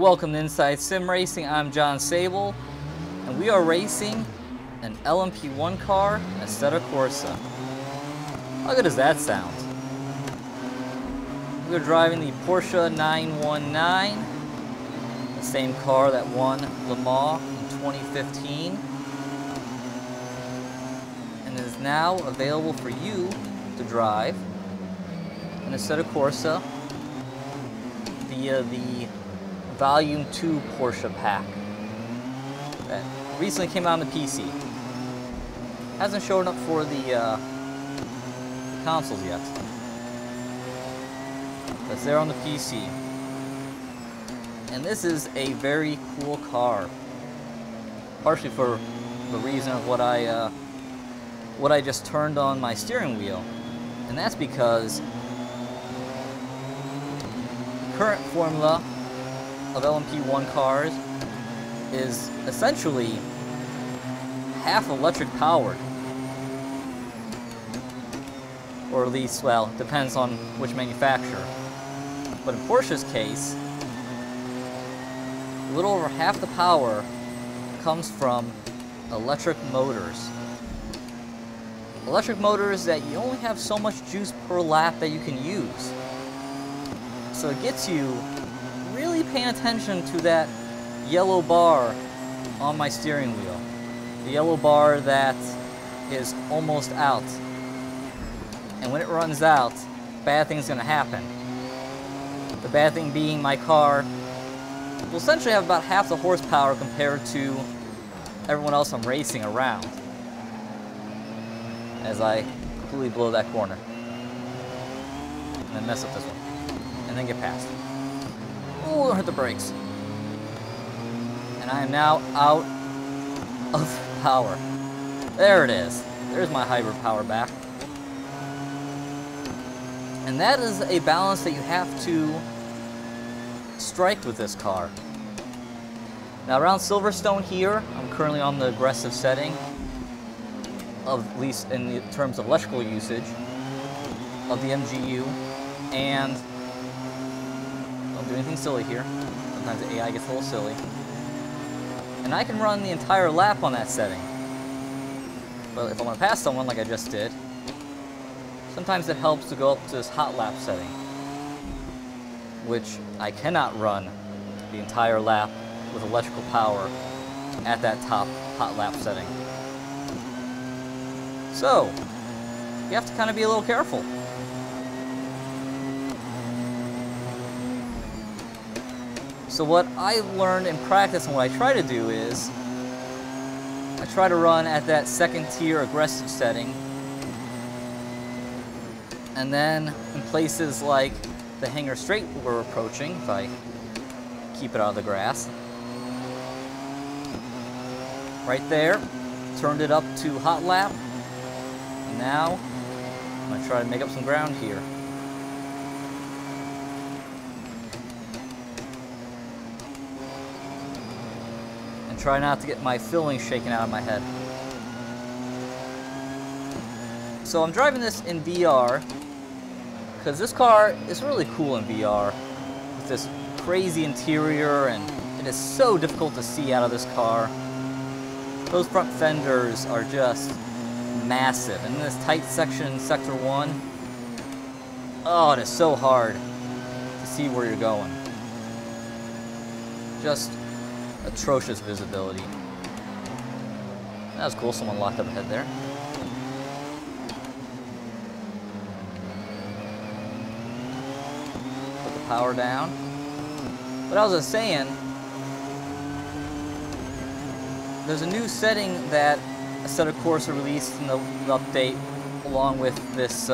Welcome to Inside Sim Racing. I'm John Sable, and we are racing an LMP1 car, Assetto Corsa. How good does that sound? We're driving the Porsche 919, the same car that won Le Mans in 2015, and is now available for you to drive an Assetto Corsa via the Volume 2 Porsche pack that recently came out on the PC. Hasn't shown up for the consoles yet. But it's there on the PC. And this is a very cool car. Partially for the reason of what I just turned on my steering wheel. And that's because current formula of LMP1 cars is essentially half electric powered. Or at least, well, depends on which manufacturer. But in Porsche's case, a little over half the power comes from electric motors. Electric motors that you only have so much juice per lap that you can use. So it gets you really paying attention to that yellow bar on my steering wheel. The yellow bar that is almost out. And when it runs out, bad things are going to happen. The bad thing being my car will essentially have about half the horsepower compared to everyone else I'm racing around. As I completely blow that corner. And then mess up this one. And then get past. Ooh, don't hit the brakes. And I am now out of power. There it is. There's my hybrid power back. And that is a balance that you have to strike with this car. Now around Silverstone here, I'm currently on the aggressive setting, of at least in the terms of electrical usage of the MGU, and don't do anything silly here. Sometimes the AI gets a little silly. And I can run the entire lap on that setting. But if I want to pass someone like I just did, sometimes it helps to go up to this hot lap setting, which I cannot run the entire lap with electrical power at that top hot lap setting. So, you have to kind of be a little careful. So what I learned in practice and what I try to do is, I try to run at that second tier aggressive setting, and then in places like the hangar straight we're approaching, if I keep it out of the grass, right there, turned it up to hot lap, and now I'm going to try to make up some ground here. And try not to get my fillings shaken out of my head. So I'm driving this in VR, because this car is really cool in VR, with this crazy interior, and it is so difficult to see out of this car. Those front fenders are just massive, and in this tight section in Sector 1, oh, it is so hard to see where you're going. Just atrocious visibility. That was cool, someone locked up ahead there. Put the power down. But as I was saying, there's a new setting that Assetto Corsa released in the update along with this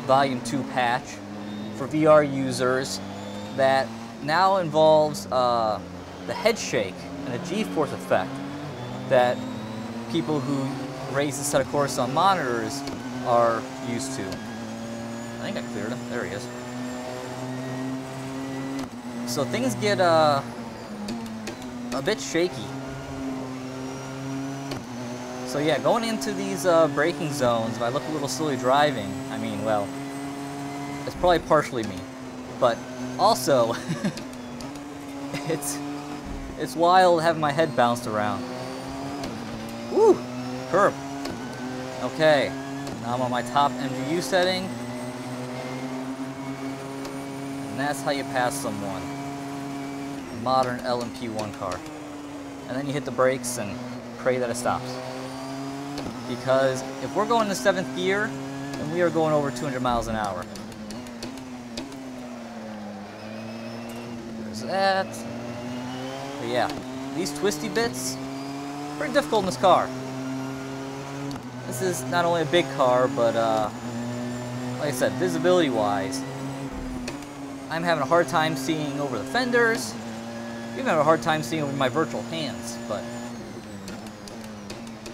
Volume 2 patch for VR users that now involves the head shake and a G-force effect that people who race Assetto Corsa on monitors are used to. I think I cleared him. There he is. So things get a bit shaky. So yeah, going into these braking zones, if I look a little silly driving, I mean, well, it's probably partially me. But also, It's wild having my head bounced around. Woo! Curb. Okay, now I'm on my top MGU setting. And that's how you pass someone. A modern LMP1 car. And then you hit the brakes and pray that it stops. Because if we're going to 7th gear, then we are going over 200 miles an hour. There's that. But yeah, these twisty bits, pretty difficult in this car. This is not only a big car, but like I said, visibility-wise, I'm having a hard time seeing over the fenders. Even have a hard time seeing over my virtual hands, but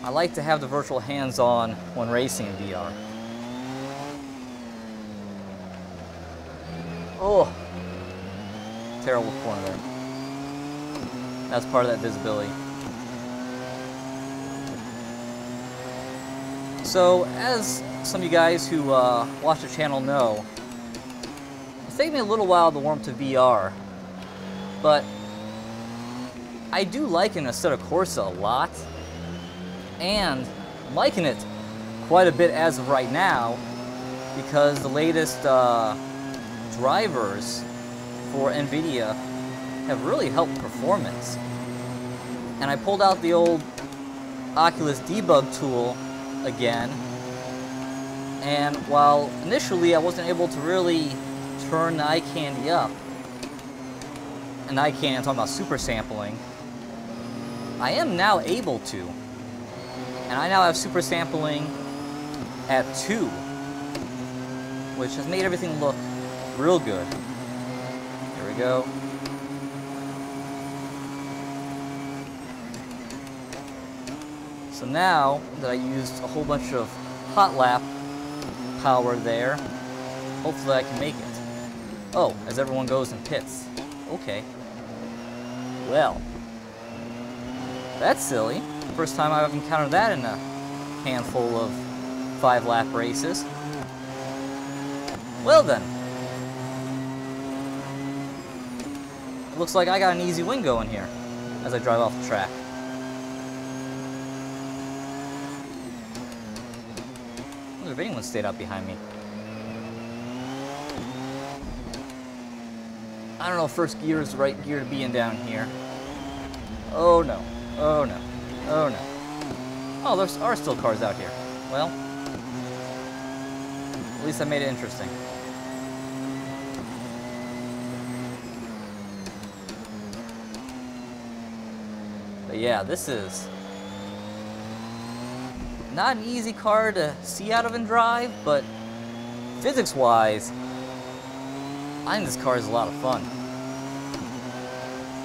I like to have the virtual hands on when racing in VR. Oh, terrible corner there. That's part of that visibility. So, as some of you guys who watch the channel know, it's taken me a little while to warm to VR, but I do like an Assetto Corsa a lot, and I'm liking it quite a bit as of right now, because the latest drivers for NVIDIA have really helped performance. And I pulled out the old Oculus debug tool again, and while initially I wasn't able to really turn the eye candy up, and eye candy, I'm talking about super sampling, I am now able to. And I now have super sampling at 2, which has made everything look real good. Here we go. So now that I used a whole bunch of hot lap power there, hopefully I can make it. Oh, as everyone goes in pits. Okay. Well, that's silly. First time I've encountered that in a handful of 5-lap races. Well then. It looks like I got an easy win going here as I drive off the track. I wonder if anyone stayed out behind me. I don't know if first gear is the right gear to be in down here. Oh no. Oh no. Oh no. Oh, there are still cars out here. Well, at least I made it interesting. But yeah, this is not an easy car to see out of and drive, but physics-wise, I think this car is a lot of fun.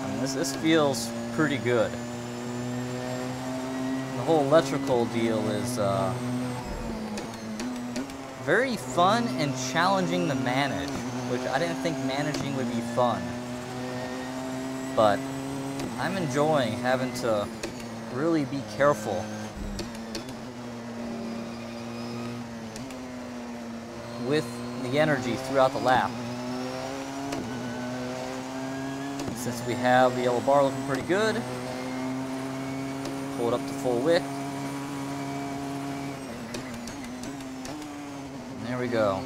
I mean, this feels pretty good. The whole electrical deal is very fun and challenging to manage, which I didn't think managing would be fun. But I'm enjoying having to really be careful with the energy throughout the lap. Since we have the yellow bar looking pretty good, pull it up to full wick. And there we go.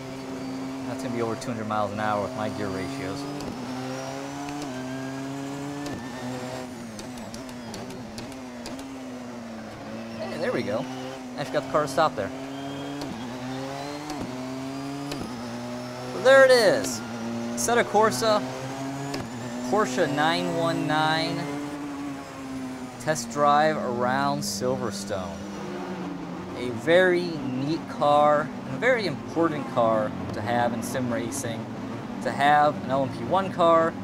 That's going to be over 200 miles an hour with my gear ratios. Hey, there we go. Actually got the car to stop there. So there it is. Assetto Corsa Porsche 919 test drive around Silverstone. A very neat car, and a very important car to have in sim racing. To have an LMP1 car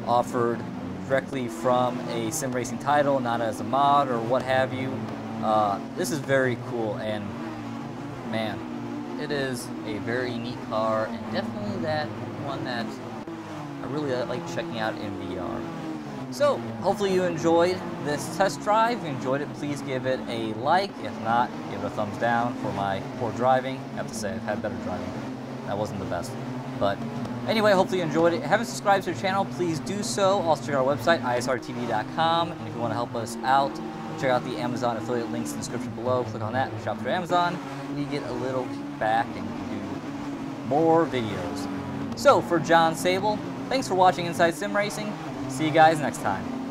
offered directly from a sim racing title, not as a mod or what have you. This is very cool, and man, it is a very neat car, and definitely that one that I really like checking out in VR. So, hopefully you enjoyed this test drive. If you enjoyed it, please give it a like. If not, give it a thumbs down for my poor driving. I have to say, I've had better driving. That wasn't the best. But Anyway, hopefully you enjoyed it. If you haven't subscribed to the channel, please do so. Also check out our website, isrtv.com. And if you want to help us out, check out the Amazon affiliate links in the description below. Click on that and shop through Amazon. And you get a little kickback and you can do more videos. So for John Sable, thanks for watching Inside Sim Racing. See you guys next time.